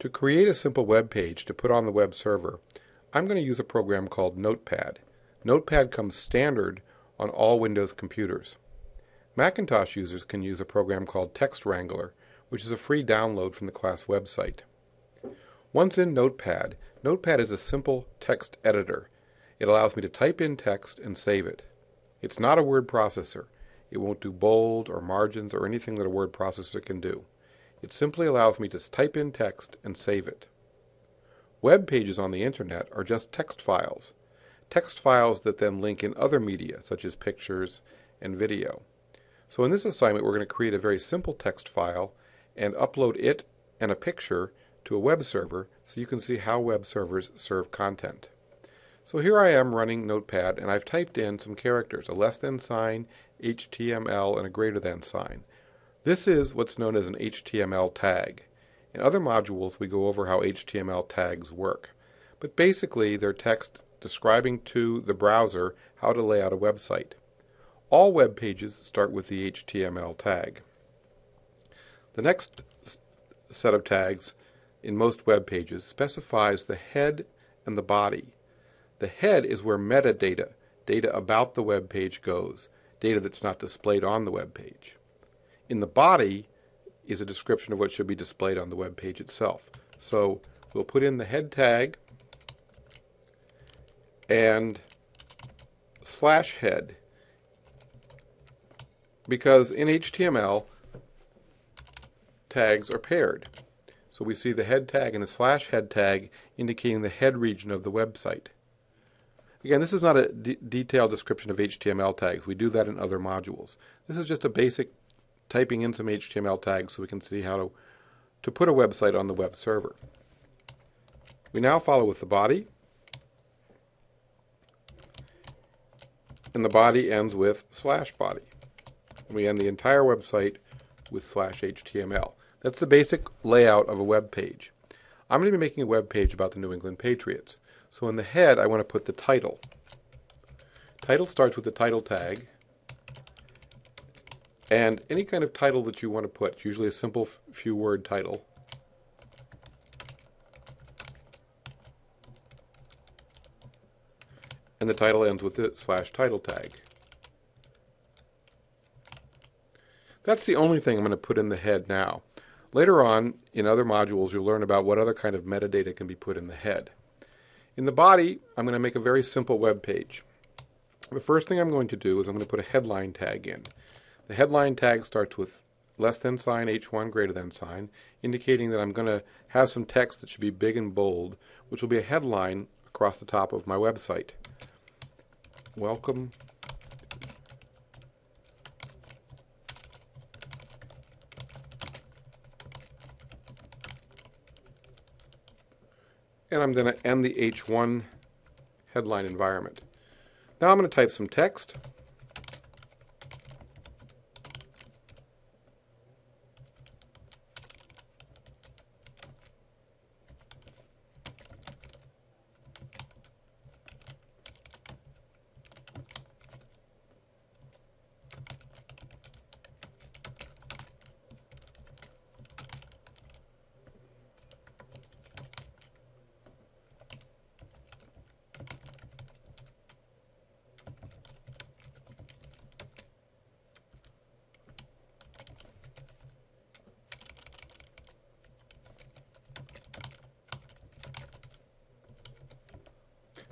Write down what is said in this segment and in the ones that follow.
To create a simple web page to put on the web server, I'm going to use a program called Notepad. Notepad comes standard on all Windows computers. Macintosh users can use a program called Text Wrangler, which is a free download from the class website. Once in Notepad, Notepad is a simple text editor. It allows me to type in text and save it. It's not a word processor. It won't do bold or margins or anything that a word processor can do. It simply allows me to type in text and save it. Web pages on the internet are just text files that then link in other media such as pictures and video. So in this assignment we're going to create a very simple text file and upload it and a picture to a web server so you can see how web servers serve content. So here I am running Notepad and I've typed in some characters, a less than sign, HTML, and a greater than sign. This is what's known as an HTML tag. In other modules we go over how HTML tags work. But basically they're text describing to the browser how to lay out a website. All web pages start with the HTML tag. The next set of tags in most web pages specifies the head and the body. The head is where metadata, data about the web page goes, data that's not displayed on the web page. In the body is a description of what should be displayed on the web page itself. So we'll put in the head tag and /head, because in HTML tags are paired. So we see the head tag and the /head tag indicating the head region of the website. Again, this is not a detailed description of HTML tags. We do that in other modules. This is just a basic typing in some HTML tags so we can see how to put a website on the web server. We now follow with the body, and the body ends with /body. And we end the entire website with /HTML. That's the basic layout of a web page. I'm going to be making a web page about the New England Patriots. So in the head I want to put the title. Title starts with the title tag, and any kind of title that you want to put. It's usually a simple few word title. And the title ends with the /title tag. That's the only thing I'm going to put in the head now. Later on, in other modules, you'll learn about what other kind of metadata can be put in the head. In the body, I'm going to make a very simple web page. The first thing I'm going to do is I'm going to put a headline tag in. The headline tag starts with less than sign, H1, greater than sign, indicating that I'm going to have some text that should be big and bold, which will be a headline across the top of my website. Welcome and I'm going to end the H1 headline environment. Now I'm going to type some text.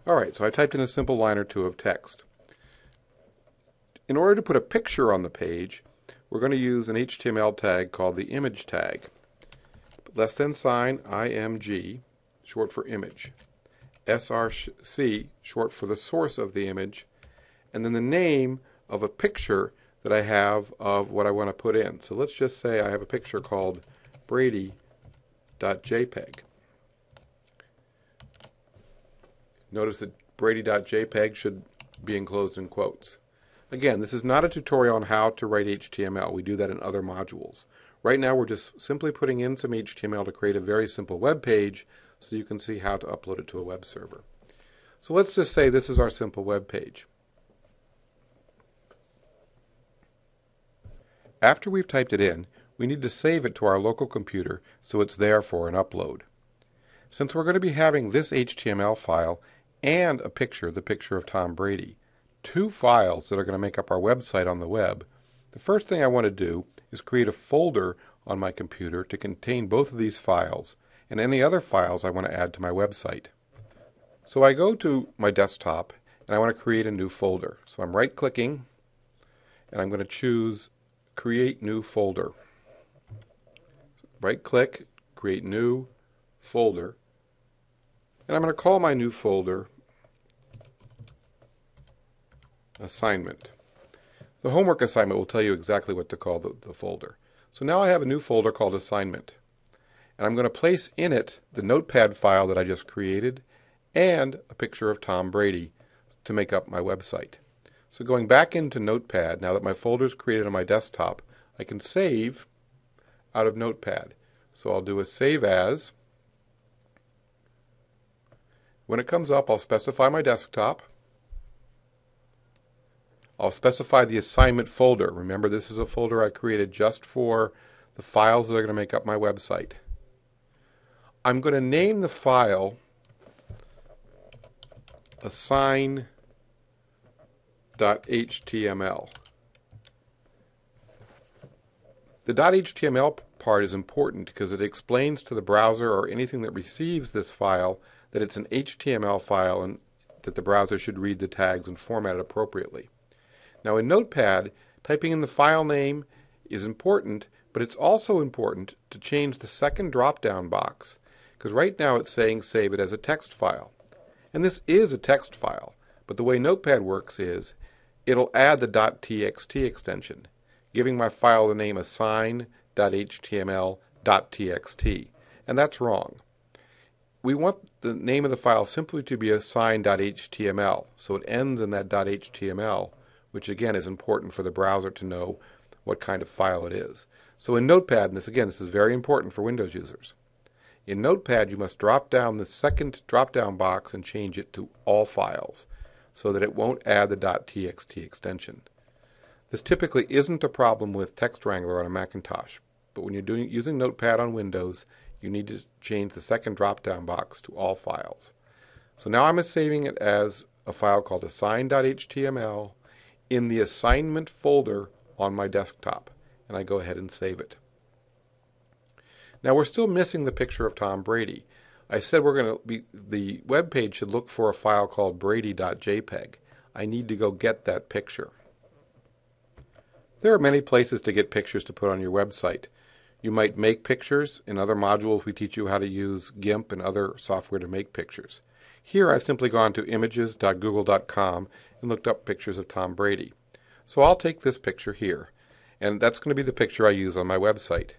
Alright, so I typed in a simple line or two of text. In order to put a picture on the page, we're going to use an HTML tag called the image tag. Less than sign, IMG, short for image. SRC, short for the source of the image. And then the name of a picture that I have of what I want to put in. So let's just say I have a picture called Brady.jpg. Notice that Brady.jpg should be enclosed in quotes. Again, this is not a tutorial on how to write HTML. We do that in other modules. Right now we're just simply putting in some HTML to create a very simple web page so you can see how to upload it to a web server. So let's just say this is our simple web page. After we've typed it in, we need to save it to our local computer so it's there for an upload. Since we're going to be having this HTML file and a picture, the picture of Tom Brady, two files that are going to make up our website on the web, the first thing I want to do is create a folder on my computer to contain both of these files and any other files I want to add to my website. So I go to my desktop and I want to create a new folder. So I'm right-clicking and I'm going to choose Create New Folder. Right-click, Create New Folder, and I'm going to call my new folder Assignment. The homework assignment will tell you exactly what to call the folder. So now I have a new folder called Assignment, and I'm going to place in it the Notepad file that I just created and a picture of Tom Brady to make up my website. So going back into Notepad, now that my folder is created on my desktop, I can save out of Notepad. So I'll do a Save As. When it comes up, I'll specify my desktop. I'll specify the assignment folder. Remember, this is a folder I created just for the files that are going to make up my website. I'm going to name the file assign.html. The .html part is important because it explains to the browser or anything that receives this file that it's an HTML file and that the browser should read the tags and format it appropriately. Now in Notepad, typing in the file name is important, but it's also important to change the second drop-down box, because right now it's saying save it as a text file. And this is a text file, but the way Notepad works is it'll add the .txt extension, giving my file the name assign.html.txt, and that's wrong. We want the name of the file simply to be assign.html, so it ends in that .html, which again is important for the browser to know what kind of file it is. So in Notepad, and this is very important for Windows users, in Notepad you must drop down the second drop-down box and change it to all files so that it won't add the .txt extension. This typically isn't a problem with Text Wrangler on a Macintosh, but when you're using Notepad on Windows, you need to change the second drop-down box to all files. So now I'm saving it as a file called assign.html in the assignment folder on my desktop, and I go ahead and save it. Now we're still missing the picture of Tom Brady. I said the web page should look for a file called brady.jpg. I need to go get that picture. There are many places to get pictures to put on your website. You might make pictures. In other modules we teach you how to use GIMP and other software to make pictures. Here I've simply gone to images.google.com and looked up pictures of Tom Brady. So I'll take this picture here, and that's going to be the picture I use on my website.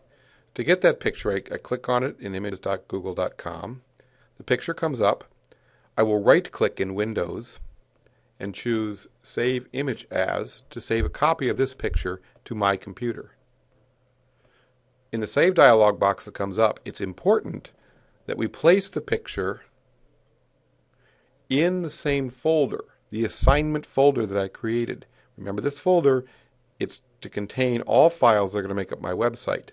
To get that picture, I click on it in images.google.com. The picture comes up. I will right-click in Windows and choose Save Image As to save a copy of this picture to my computer. In the Save dialog box that comes up, it's important that we place the picture in the same folder, the assignment folder that I created. Remember this folder, it's to contain all files that are going to make up my website.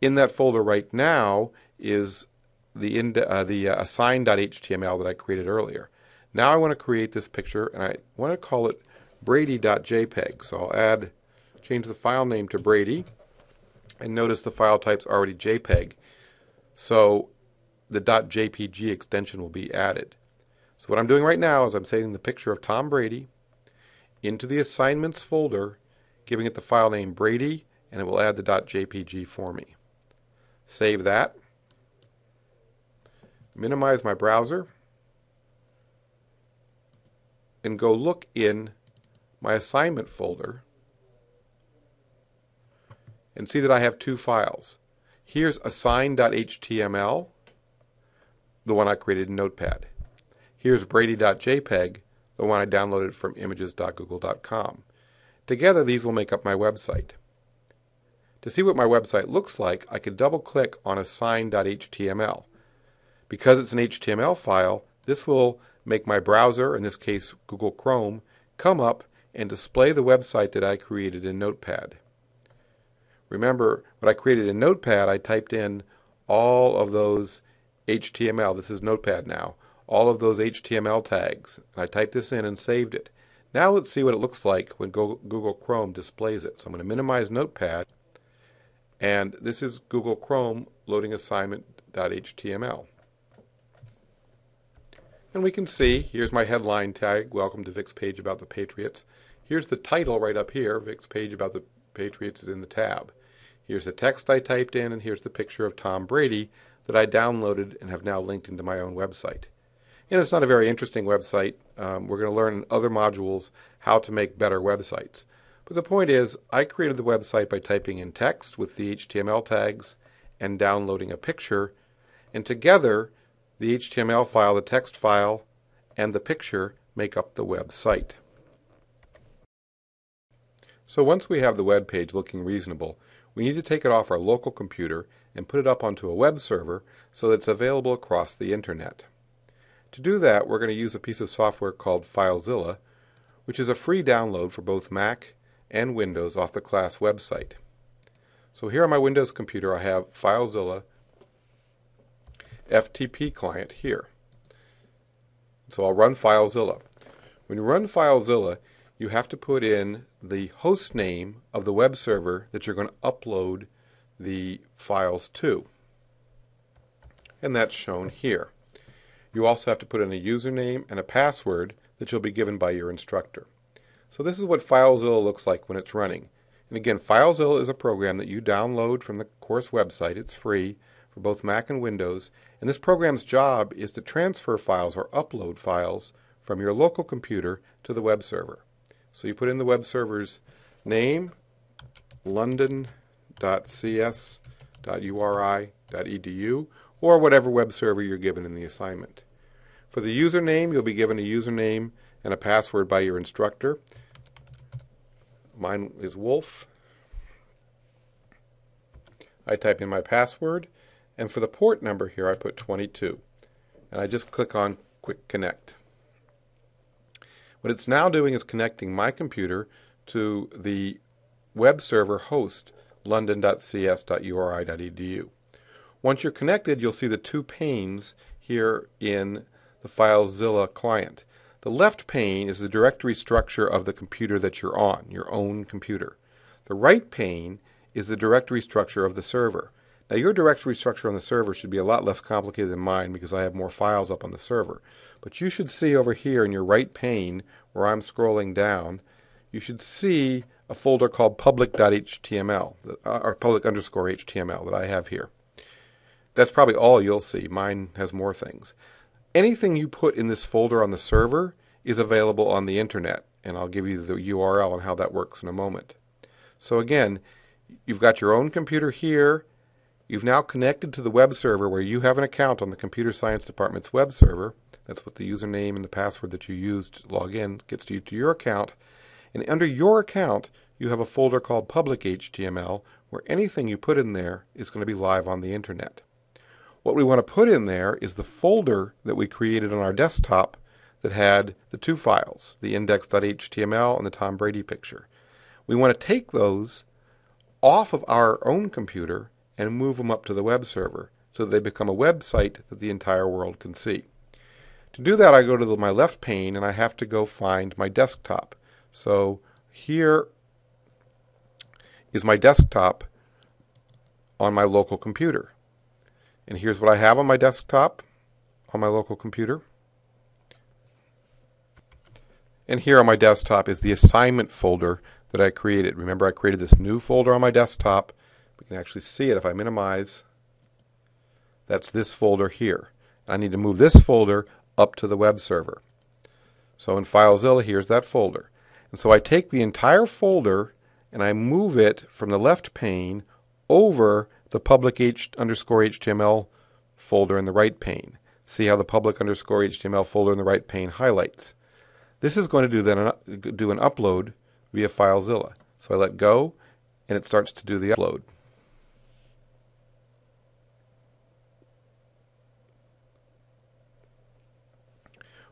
In that folder right now is the assign.html that I created earlier. Now I want to create this picture, and I want to call it brady.jpg. So I'll change the file name to Brady, and notice the file type's already JPEG. So the .jpg extension will be added. So what I'm doing right now is I'm saving the picture of Tom Brady into the assignments folder, giving it the file name Brady, and it will add the .jpg for me. Save that. Minimize my browser and go look in my assignment folder and see that I have two files. Here's assign.html, the one I created in Notepad. Here's brady.jpg, the one I downloaded from images.google.com. Together these will make up my website. To see what my website looks like, I could double-click on assign.html. Because it's an HTML file, this will make my browser, in this case Google Chrome, come up and display the website that I created in Notepad. Remember, what I created in Notepad, I typed in all of those HTML. This is Notepad now. All of those HTML tags. And I typed this in and saved it. Now let's see what it looks like when Google Chrome displays it. So I'm going to minimize Notepad. And this is Google Chrome loading assignment.html. And we can see, here's my headline tag, Welcome to Vic's page about the Patriots. Here's the title right up here, Vic's page about the Patriots is in the tab. Here's the text I typed in, and here's the picture of Tom Brady that I downloaded and have now linked into my own website. And it's not a very interesting website. We're going to learn in other modules how to make better websites. But the point is, I created the website by typing in text with the HTML tags and downloading a picture, and together the HTML file, the text file, and the picture make up the website. So once we have the web page looking reasonable, we need to take it off our local computer and put it up onto a web server so that it's available across the internet. To do that, we're going to use a piece of software called FileZilla, which is a free download for both Mac and Windows off the class website. So here on my Windows computer I have FileZilla FTP client here. So I'll run FileZilla. When you run FileZilla, you have to put in the host name of the web server that you're going to upload the files to. And that's shown here. You also have to put in a username and a password that you'll be given by your instructor. So this is what FileZilla looks like when it's running. And again, FileZilla is a program that you download from the course website. It's free for both Mac and Windows. And this program's job is to transfer files or upload files from your local computer to the web server. So you put in the web server's name, london.cs.uri.edu, or whatever web server you're given in the assignment. For the username, you'll be given a username and a password by your instructor. Mine is Wolf. I type in my password, and for the port number here I put 22. And I just click on Quick Connect. What it's now doing is connecting my computer to the web server host, london.cs.uri.edu. Once you're connected, you'll see the two panes here in the FileZilla client. The left pane is the directory structure of the computer that you're on, your own computer. The right pane is the directory structure of the server. Now your directory structure on the server should be a lot less complicated than mine because I have more files up on the server. But you should see over here in your right pane, where I'm scrolling down, you should see a folder called public.html, or public_html that I have here. That's probably all you'll see. Mine has more things. Anything you put in this folder on the server is available on the internet, and I'll give you the URL and how that works in a moment. So again, you've got your own computer here. You've now connected to the web server where you have an account on the Computer Science Department's web server. That's what the username and the password that you used to log in gets you to your account. And under your account, you have a folder called public.html where anything you put in there is going to be live on the internet. What we want to put in there is the folder that we created on our desktop that had the two files, the index.html and the Tom Brady picture. We want to take those off of our own computer and move them up to the web server so that they become a website that the entire world can see. To do that, I go to my left pane and I have to go find my desktop. So here is my desktop on my local computer. And here's what I have on my desktop on my local computer. And here on my desktop is the assignment folder that I created. Remember, I created this new folder on my desktop. We can actually see it if I minimize. That's this folder here. I need to move this folder up to the web server. So in FileZilla, here's that folder. And so I take the entire folder and I move it from the left pane over the public_html folder in the right pane. See how the public_html folder in the right pane highlights. This is going to do then do an upload via FileZilla. So I let go and it starts to do the upload.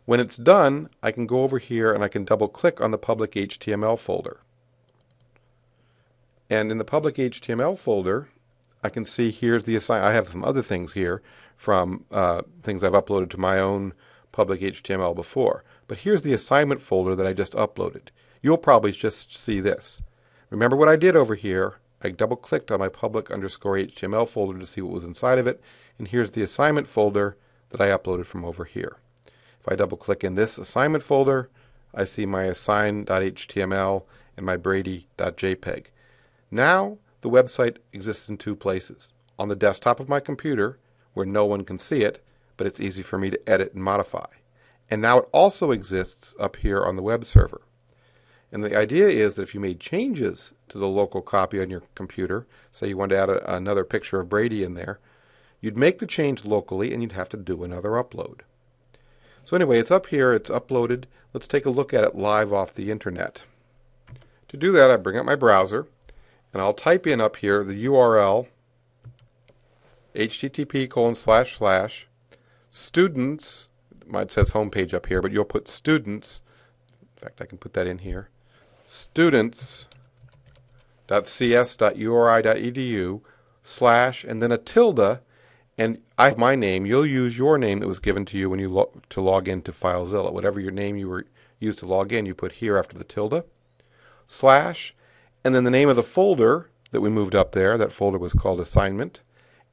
When it's done, I can go over here and I can double click on the public.html folder. And in the public.html folder, I can see here's the assignment. I have some other things here from things I've uploaded to my own public HTML before. But here's the assignment folder that I just uploaded. You'll probably just see this. Remember what I did over here? I double-clicked on my public_HTML folder to see what was inside of it, and here's the assignment folder that I uploaded from over here. If I double-click in this assignment folder, I see my assign.html and my brady.jpg. Now the website exists in two places. On the desktop of my computer, where no one can see it, but it's easy for me to edit and modify. And now it also exists up here on the web server. And the idea is that if you made changes to the local copy on your computer, say you wanted to add another picture of Brady in there, you'd make the change locally and you'd have to do another upload. So anyway, it's up here, it's uploaded. Let's take a look at it live off the internet. To do that, I bring up my browser and I'll type in up here the URL http://students, it says homepage up here, but you'll put students, in fact I can put that in here, students.cs.uri.edu / and then a tilde, and I have my name. You'll use your name that was given to you when you to log into FileZilla. Whatever your name you were used to log in, you put here after the tilde, / and then the name of the folder that we moved up there. That folder was called assignment,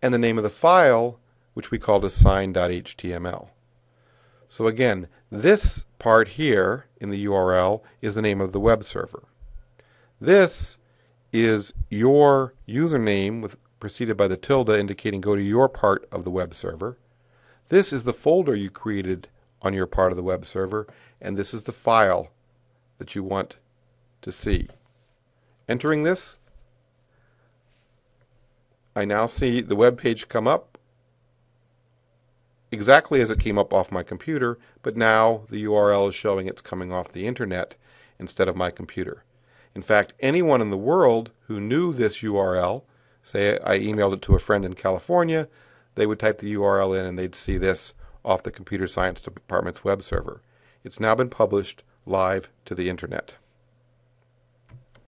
and the name of the file, which we called assign.html. So again, this part here in the URL is the name of the web server. This is your username preceded by the tilde indicating go to your part of the web server. This is the folder you created on your part of the web server, and this is the file that you want to see. Entering this, I now see the web page come up exactly as it came up off my computer, but now the URL is showing it's coming off the internet instead of my computer. In fact, anyone in the world who knew this URL, say I emailed it to a friend in California, they would type the URL in and they'd see this off the Computer Science Department's web server. It's now been published live to the internet.